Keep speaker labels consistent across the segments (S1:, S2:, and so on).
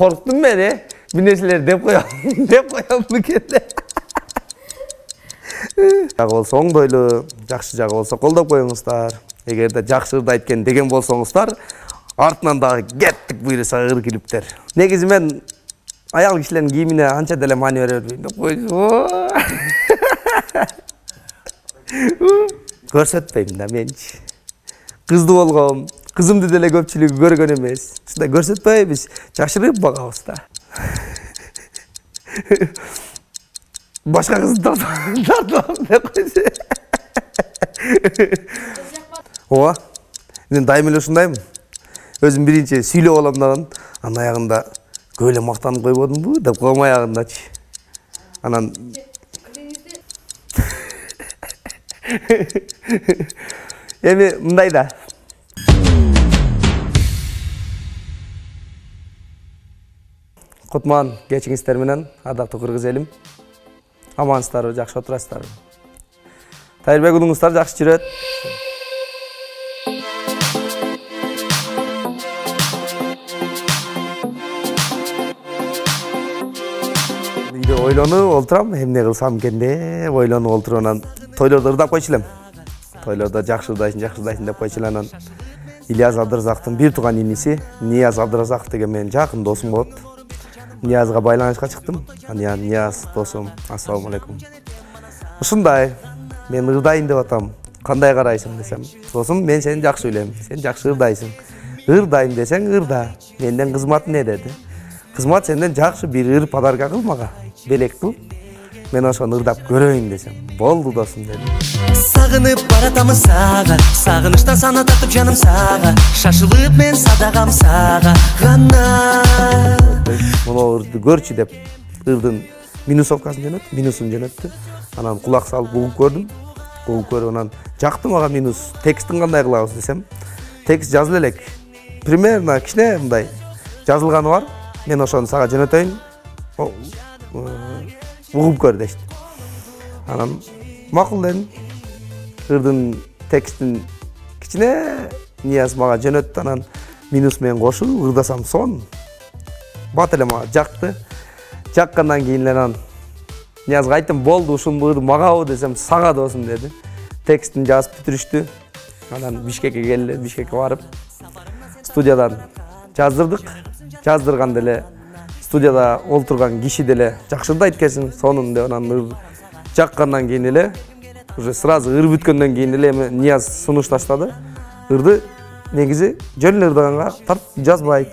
S1: korktun beni. Bir nерселерди деп koyalım bükende. Жагы болсо оңдойлуу, жакшы жагы болсо колдоп коюңуздар. Эгерде жакшырды айткан деген болсоңуздар, артынан дагы кеттик буйруса ыр клиптер. Негизи мен аял кишилердин кийимине анча деле маани бере бербейм деп койчу. Көрсөтпөйм да менчи. Кызды болгом, кызымды деле көпчүлүгү көргөн эмес. Ушундай көрсөтпөйбүз, жакшырып багабыз да. Başka kızı tartmam ne koydu? Oha, ben daim öyle şundayım. Özüm birinci süyle olamdan, ana ayağında böyle maktanıp koymadım bu, da koyma ayağında. Anan... Emi, mınday da. Kutman, geçiңиздер менен, адактуу кыргыз элим. Амансыздарбы, жакшы отурасыздарбы? Тайырбек уулуңуздар жакшы жүрөт. Үйдө ойлонуп олтурам, эмне кылсам экен деп ойлонуп олтуруп анан тойлордо ырдап койчу элем. Тойлордо жакшы ырдайсың деп койчу эле анан Ильяс Абдыразактын бир тууган иниси Нияз Абдыразак деген менин жакын досум болот. Ниязга байланышка чыктым. Нияз досум, ассаламу алейкум. Ушундай, мен ырдайын деп атам. Кандай карайсың десем, досум, мен сени жакшы билем. Сен жакшы ырдайсың. Ырдайын десең ырда. Менден кызмат не деди? Кызмат сенден жакшы бир ыр подарка кыл мага. Белек кыл. Мен ошону ырдап көрөйүн десем. Болду досум деди.
S2: Сагынып баратамын сага, сагынычтан сана тартып жаным сага. Шашылып мен садагам сага гана.
S1: Муну ырды көрчү деп ырдын минусовкасын жөнөттү, минусун жөнөттү. Анан кулак салып угуп көрдүм. Угуп көрүп анан жакты мага минус. Текстин кандай кылабыз десем, текст жазыла элек. Примерно кичине мындай жазылганы бар. Мен ошону сага жөнөтөйүн. Угуп көр дешти. Анан макул дедим. Ырдын текстин кичине Нияз мага жөнөттү, анан минус менен кошуп ырдасам сон. Бат эле мага жакты. Жаккандан кийин эле анан Ниязга айттым, болду ушунду ырды магабы десем, сага досум деди. Текстин жазып бүтүрүштү. Анан Бишкекке келди, Бишкекке барып студиядан жаздырдык. Жаздырганда эле студияда олтурган киши деле жакшы ырдайт экенсиң, сонун деп анан жаккандан кийин эле уже сразу ыр бүткөндөн кийин эле Нияз сунуш таштады. Ырды негизи жөн эле ырдаганга жазбайт.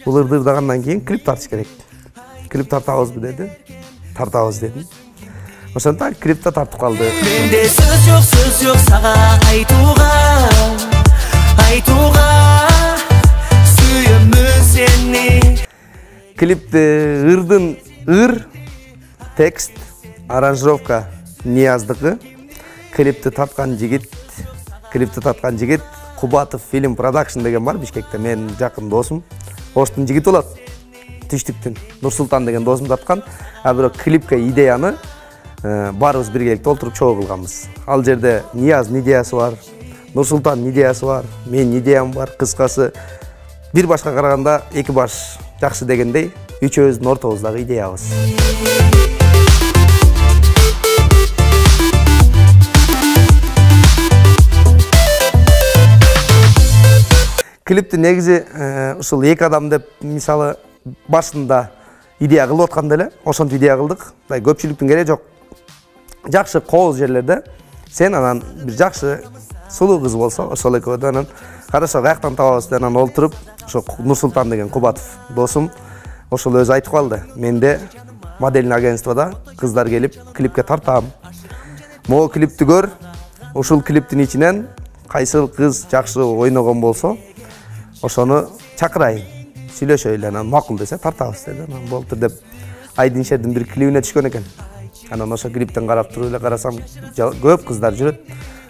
S1: Бул ырды ырдагандан кийин клип тартыш керек. Клип тартабызбы деди. Тартабыз дедим. Ошондон клипте тартып калды.
S2: Менде сөз жок сага айтууга сүйөмүн сени.
S1: Клипте ырдын ыр, текст, аранжировка Нияздыкы. Клипти тарткан жигит Кубатов фильм продакшн деген бар Бишкекте, мен жакын досум. Оштун жигит болот. Түштүктүн Нурсултан деген досум тарткан. А бирок клипке идеяны баарыбыз биргеликте олтуруп чогуу кылганбыз. Ал жерде Нияздын идеясы бар, Нурсултандын идеясы бар, менин идеям бар. Кыскасы бир башка караганда эки баш жакшы дегендей, үчөөбүздүн ортобуздагы идеябыз. Клипти негизи ушул эки адам деп мисалы башында идея кылып атканда эле, ошонтип идея кылдык. Көпчүлүктүн кереги жок. Жакшы кооз жерлерде сен анан бир жакшы сулуу кыз болсо, ошол экөөдөн анан хорошо каяктан табабыз деп анан олтуруп, ошо Нурсултан деген Кубатов досум ошол өзү айтып калды. Менде модельный агентствода кыздар келип клипке тартам. Могу клипти көр. Ушул клиптин ичинен кайсы кыз жакшы ойногон болсо, ошону чакырайын. Сүйлөшөйлү, анан макул десе тартабыз деди. Анан болду деп Айдын Шердин бир клибине түшкөн экен. Анан ошо клиптен карап туруп эле карасам, көп кыздар жүрөт.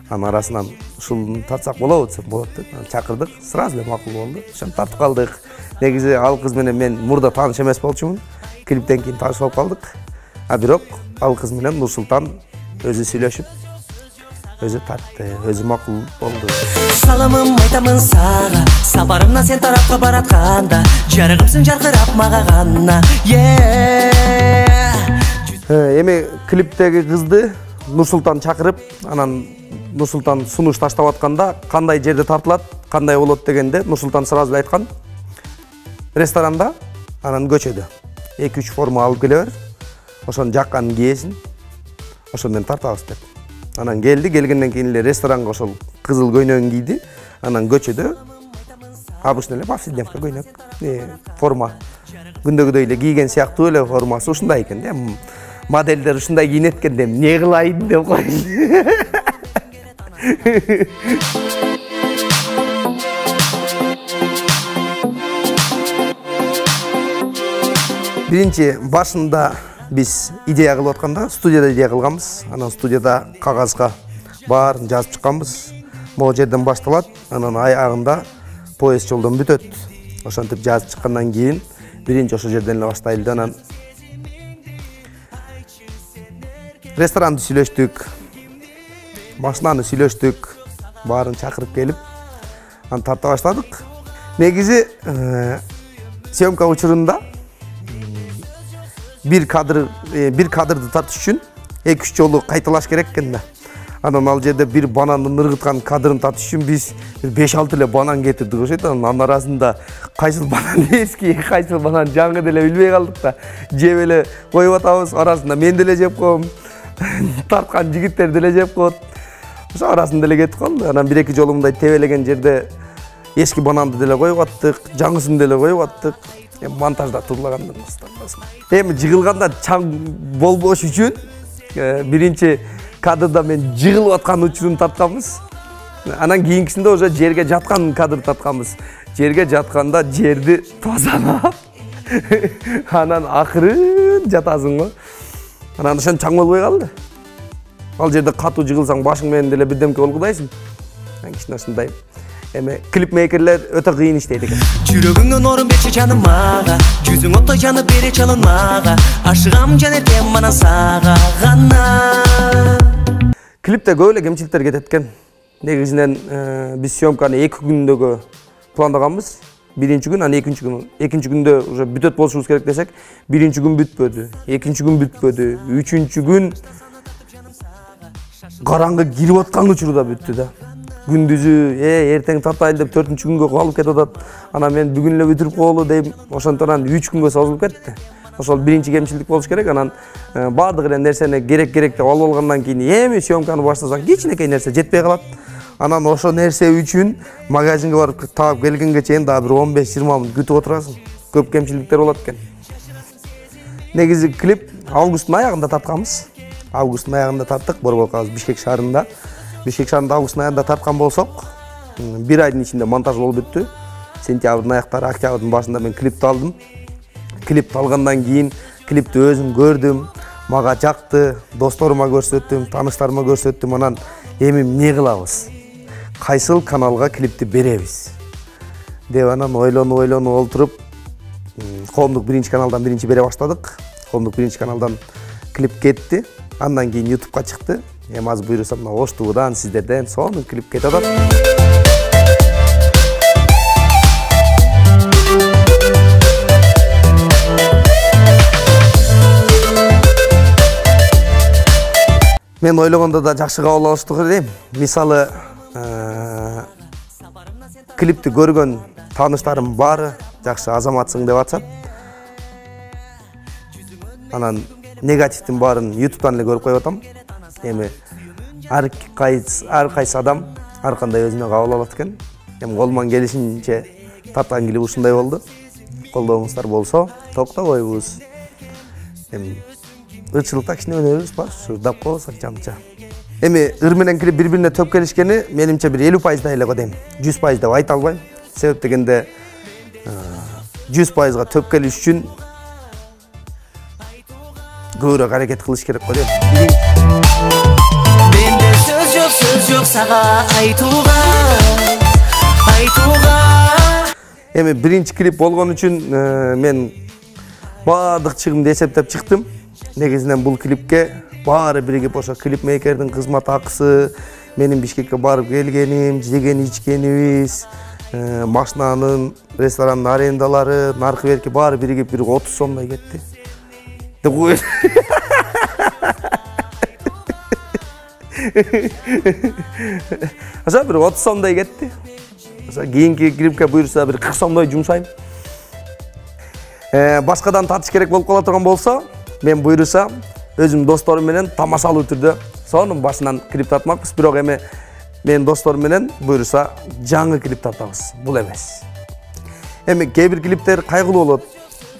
S1: Анын арасынан ушул тартсак болобу десем, болот деп. Чакырдык, сразу эле макул болду. Ошентип тартып калдык. Негизи ал кыз менен мен мурда тааныш эмес болчумун. Клиптен кийин таанышып калдык. А бирок ал кыз менен Нурсултан өзү сүйлөшүп, өзü тартты, өзü макул болду.
S2: Саламым айтамын сага, сапарымнан сен тарапка баратканда, жарыгымсың жаркырап мага гана.
S1: Эми клиптеги кызды Нурсултан чакырып, анан Нурсултан сунуш таштап атканда кандай жерде тартылат, кандай болот дегенде Нурсултан сразу айткан. Ресторанда, анан көчөдө 2-3 форма алып келе бер. Ошону жакканын кийесин. Ошону менен тартабыз деп. Анан келгенден кийин эле ресторанга ошол кызыл көйнөгүн кийди. Анан көчөдө обычный эле повседневка көйнөк, форма. Күндөгүдөй эле кийген сыяктуу эле формасы ушундай экен да. Модельдер ушундай кийинет экен деп, эмне кылайын деп койду. Биринчи башында биз идея кылып атканда, студияда идея кылганбыз. Анан студияда кагазга баарын жазып чыкканбыз. Могу жерден башталат, анан аягында поезд жолдон бүтөт. Ошентип жазып чыккандан кийин биринчи ошол жерден эле баштайлы. Анан ресторанды сүйлөштүк, машинаны сүйлөштүк, баарын чакырып келип, анан тарта баштадык. Негизи съемка учурунда bir kadırdı tartış üçün 2-3 жолу кайталаш керек экен да. Анан ал жерде bir бананды ныргыткан кадырын тартыш үчүн биз 5-6 эле банан кетирдик ошойт. Анын арасында кайсыл банан эски, кайсыл банан жаңы деле билбей калдык да. Жеп эле коюп атабыз, арасында мен деле жеп коем, тарткан жигиттер деле жеп коет. Ошо арасында эле кетип калды. Анан 1-2 жолу мындай тебелеген жерде эски бананды деле коюп аттык, жаңысын деле коюп аттык. Монтажда турлагандан баштап. Эми жыгылганда чаң болбош үчүн биринчи кадрда мен жыгылып аткан учурун тартканбыз. Анан кийинкисинде уже жерге жаткан кадр тартканбыз. Жерге жатканда жерди тазалап, анан акырын жатасың го. Анан ошон чаң болбой калды. Ал жерде катуу жыгылсаң башың менен деле бирдемке болгудайсың. Кичине ушундай. Эми клипмейкерлер өтө кыйын иштейт экен.
S2: Жүрөгүңдөн орун берчи жаным мага, жүзүң оттой жанып бере чалын мага, ашыгам жанеркем мана сага гана.
S1: Клипте көп эле кемчиликтер кетет экен. Негизинен биз съемканы 2 күндөгө пландаганбыз. Биринчи күн, анан экинчи күндө уже бүтөт болушубуз керек десек, биринчи күн бүтпөдү, экинчи күн бүтпөдү, үчүнчү күн караңгы кирип аткан учурда бүттү да. Күндүзү эртең тартайлы деп 4-чү күнгө калып кетип атат. Анан мен бүгүн эле бүтүрүп коелу дейм. Ошондон 3 күнгө созулуп кетти. Ошол биринчи кемчилик болуш керек. Анан баардык эле нерсени керек деп алып алгандан кийин эми съемканы баштасаң кичинекей нерсе жетпей калат. Анан ошо нерсе үчүн магазинге барып таап келгенге чейин дагы бир 15-20 мүнөт күтүп отурасың. Көп кемчиликтер болот экен. Негизи клип августтун аягында тартканбыз. Августтун аягында тарттык, Борборкабыз Бишкек шаарында. Бишкек шаарында августтун аягында тарткан болсок, 1 айдын ичинде монтаж болуп бүттү. Сентябрдын аяктары, октябрдын башында мен клипти алдым. Клипти алгандан кийин клипти өзүм көрдүм, мага жакты, досторума көрсөттүм, тааныштарыма көрсөттүм. Анан эми эмне кылабыз? Кайсыл каналга клипти беребиз? Деп анан ойлонуп олтуруп, Коомдук биринчи каналдан биринчи бере баштадык. Коомдук биринчи каналдан клип кетти. Андан кийин YouTube'га чыкты. Эми азыр буйруса мына Ош ТВ'дан, сиздерден сонун клип кетип атат. Мен ойлогондо да жакшы кабыл алыштык дейм. Мисалы, клипти көргөн тааныштарым баары жакшы азаматсың деп атышат. Анан негативдин баарын YouTube'дан эле көрүп коюп атам. Эми ар кайсы адам ар кандай өзүнө кабыл алат экен. Эми колуман келишинче тарткан клип ушундай болду. Колдооңуздар болсо токтобойбуз. Эми ырчылыкта кичине өнөрүбүз бар, шырдап коесак жамча. Эми ыр менен клип бири-бирине төп келишкени менимче бир 50% эле го дейм. 100% деп айта албайм. Себеп дегенде 100%га төп келиш үчүн көбүрөөк аракет кылыш керек го дейм.
S2: Менде сөз жок сага айтууга.
S1: Эми биринчи клип болгон үчүн мен баардык чыгымды эсептеп чыктым. Негизинен бул клипке баары биригип ошо клипмейкердин кызмат акысы, Менин Бишкекке барып келгеним, жеген ичкенибиз, машинанын, ресторанын арендалары, наркы берки баары биригип 30 сомдой кетти. Аса бир 30 сомдой кетти. Аса кийинки клипке буйрса бир 40 сомдой жумшайм. Башкадан татыш керек болуп кала турган болсо, мен буйрса өзүм досторум менен тамашалуу түрдө сонун башынан клип тартмакпыз. Бирок эми мен досторум менен буйрса жаңы клип тартабыз. Бул эмес. Эми кээ бир клиптер кайгылуу болот.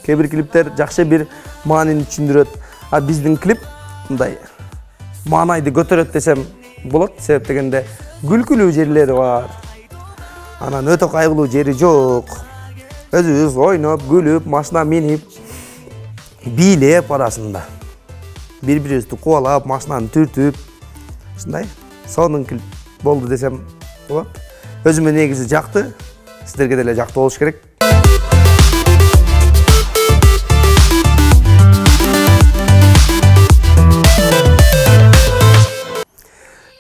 S1: Кээ бир клиптер жакшы бир маанини түшүндүрөт. А биздин клип мындай маанайды көтөрөт десем болот. Себеп дегенде күлкүлүү жерлери бар. Анан өтө кайгылуу жери жок. Өзүбүз ойноп, күлүп, машина минип, бийлеп арасында. Бири-бирибизди кубалап, машинаны түртүп, ушундай сонун клип болду десем болот. Өзүмө негизи жакты, сиздерге деле жактуу болуш керек.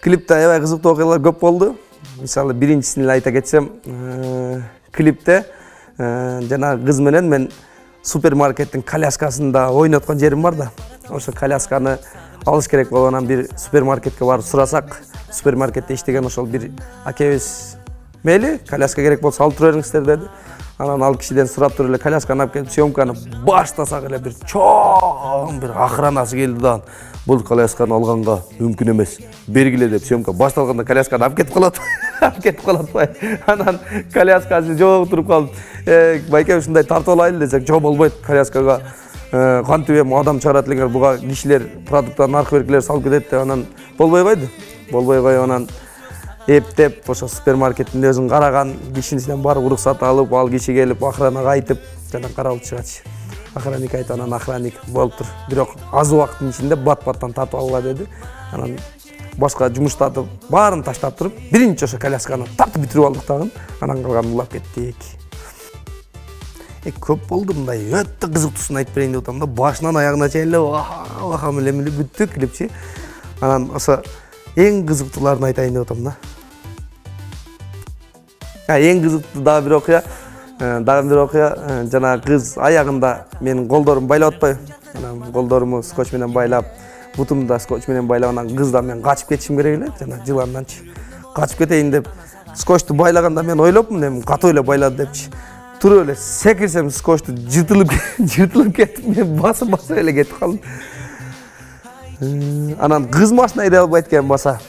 S1: Клипте аябай кызыктуу окуялар көп болду. Мисалы, биринчисин эле айта кетсем, клипте жанагы кыз менен мен супермаркеттин коляскасында ойноткон жерим бар да. Ошо колясканы алыш керек болгонан бир супермаркетке барып сурасак, супермаркетте иштеген ошол бир акебиз мейли, коляска керек болсо алып тура бериңиздер деди. Анан ал кишиден сурап туруп эле колясканы алып келип съемканы баштасак эле бир чоң бир охранасы келди да. Бул колясканы алганга мүмкүн эмес. Бергиле деп съемка башталганда колясканы алып кетип калат. Алып кетип калат. Анан коляскасы жок туруп калып, байке ушундай тартып алайлы десек, жок болбойт. Коляскага кантип эми адам чыгарат элеңер, буга кишилер продукттан наркы беркилер салып кетет деп анан болбой койду. Болбой коюп анан эптеп ошо супермаркеттин өзүн караган кишинен барып уруксат алып, ал киши келип охранага айтып, жана каралып чыгачы. Охранник айтты, анан охранник болуптур. Бирок аз убакыттын ичинде бат-баттан тартып алгыла деди. Анан башка жумуштарды баарын таштап туруп, биринчи ошо колясканы тартып бүтүрүп алдык дагы. Анан калганын улап кеттик. Көп болду мындай өтө кызыктуусун айтып берейин деп атам да, башынан аягына чейин эле вахам эле бүттү клипчи. Анан ошо эң кызыктууларын айтайын деп атам да. Эң кызыктуу дагы бир окуя. Жана кыз аягында менин колдорум байлап атпайбы. Анан колдоруму скотч менен байлап, бутумду да скотч менен байлап, анан кыздан мен качып кетишим керек эле, жана жыланданчы. Качып кетейин деп скотчту байлаганда мен ойлопмун, эми катуу эле байлады депчи. Туруп эле секирсем скотчту жыртылып кетип, мен басып эле кетип калдым. Анан кыз машина айдай албайт экен баса.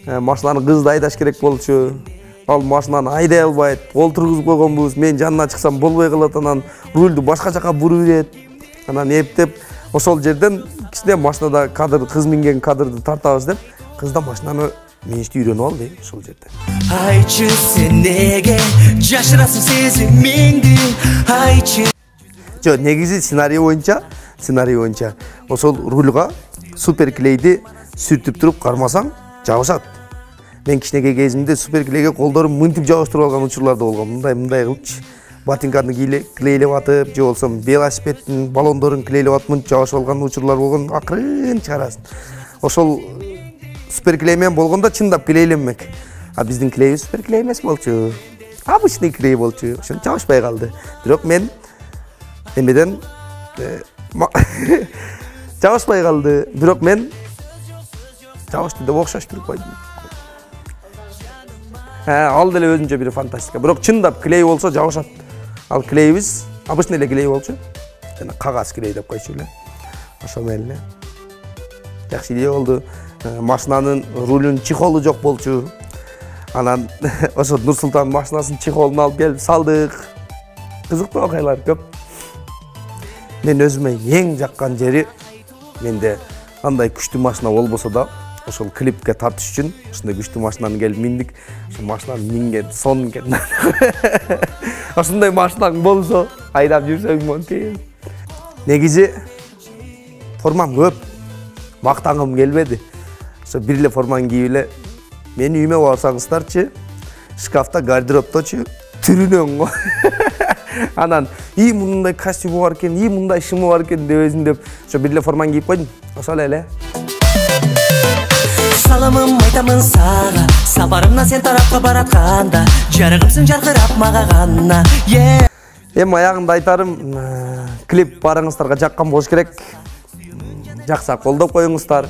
S1: Машинаны кызды айдаш керек болчу. Ал машинаны айдай албайт, олтургузуп койгонбуз. Мен жанына чыксам болбой калат, анан рульду башка жака буруп берет. Анан эптеп ошол жерден кичине машинада кадр, кыз минген кадрды тартабыз деп, кыз да машинаны миништи үйрөнүп алды ошол жерде.
S2: Айчы сен неге жашырасың сезимиңди? Айчы.
S1: Жо, негизи сценарий боюнча ошол рульга суперклейди сүртүп туруп кармасаң жабышат. Мен кичинекей кезимде суперклейге колдорум мынтип жабыштырып алган учурлар да болгон. Мындай кылчы. Ботинканы клейлеп атып, же болсо велосипеддин баллондорун клейлеп атып мынтип жабышып алган учурлар болгон. Акырын чыгарасын. Ошол суперклей менен болгондо чындап клейлемек. А биздин клейибиз суперклей эмес болчу. Обычный клей болчу. Ошон жабышпай калды. Бирок мен эмеден жабышпай калды. Бирок мен жабышты деп окшош туруп койдум. Ал деле өзүнчө бир фантастика. Бирок чындап клей болсо жабышат. Ал клейибиз обычный эле клей болчу. Жана кагаз клей деп койчу эле. Ошо менен эле. Жакшы идея болду. Машинанын рулунун чехолу жок болчу. Анан ошо Нурсултан машинасынын чехолун алып келип салдык. Кызыктуу окуялар көп. Мен өзүмө эң жаккан жери, менде андай күчтүү машина болбосо да, ошол клипке тартыш үчүн ушундай күчтүү машинаны келип миндик. Ошол машинаны минген, сонген. Ошондой машинаң болсо, айдап жүрсөң монтейм. Негизи формам көп. Мактангым келбеди. Ошо бир эле форманы кийип эле мени үйүмө барсаңыздарчы, шкафта гардеропточу түрүнөн го. Анан мындай костюму бар экен, мындай шымы бар экен деп өзүм деп ошо бир эле форманы кийип койдум. Ошол эле.
S2: Саламым айтамын сага, сапарымна сен тарапка баратканда, жарыгымсың жаркырап мага гана.
S1: Эми аягында айтарым, клип барыңыздарга жаккан болуш керек. Жакса колдоп коюңуздар.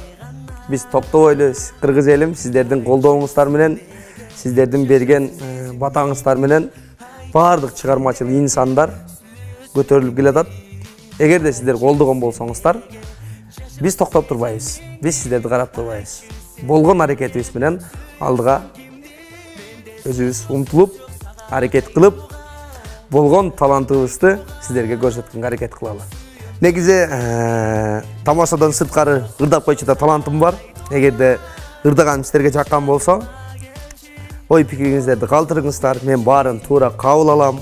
S1: Биз топтобойлу кыргыз элим сиздердин колдооңуздар менен, сиздердин берген батаңыздар менен баардык чыгармачыл инсандар көтөрүлүп келатат. Эгерде сиздер колдогон болсоңуздар, биз токтоп турбайбыз. Биз сиздерди карап турбайбыз. Болгон аракетибиз менен алдыга өзүбүз умтулуп, аракет кылып, болгон талантыбызды сиздерге көрсөткөнгө аракет кылалы. Негизи тамашадан сырткары ырдап койчу да талантым бар. Эгерде ырдаганым сиздерге жаккан болсо, ой пикириңиздерди калтырыңыздар. Мен баарын туура кабыл алам.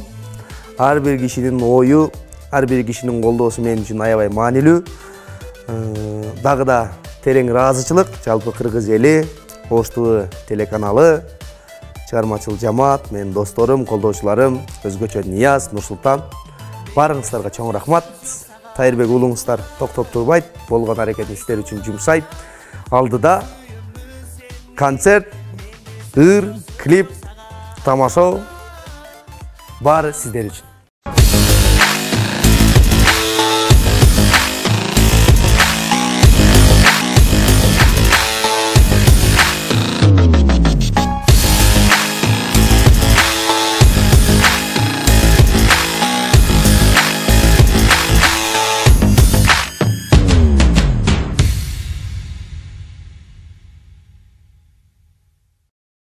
S1: Ар бир кишинин ою, ар бир кишинин колдоосу мен үчүн аябай маанилүү. Дагы да терең ыраазычылык жалпы кыргыз эли, Ош ТВ телеканалы, чыгармачыл жамаат, менин досторум, колдоочуларым, өзгөчө Нияз, Нурсултан. Баарыңыздарга чоң рахмат. Тайырбек уулуңуздар токтоп турбайт, болгон аракетин сиздер үчүн жумшайт. Алдыда концерт, клип, тамашоо баары сиздер үчүн.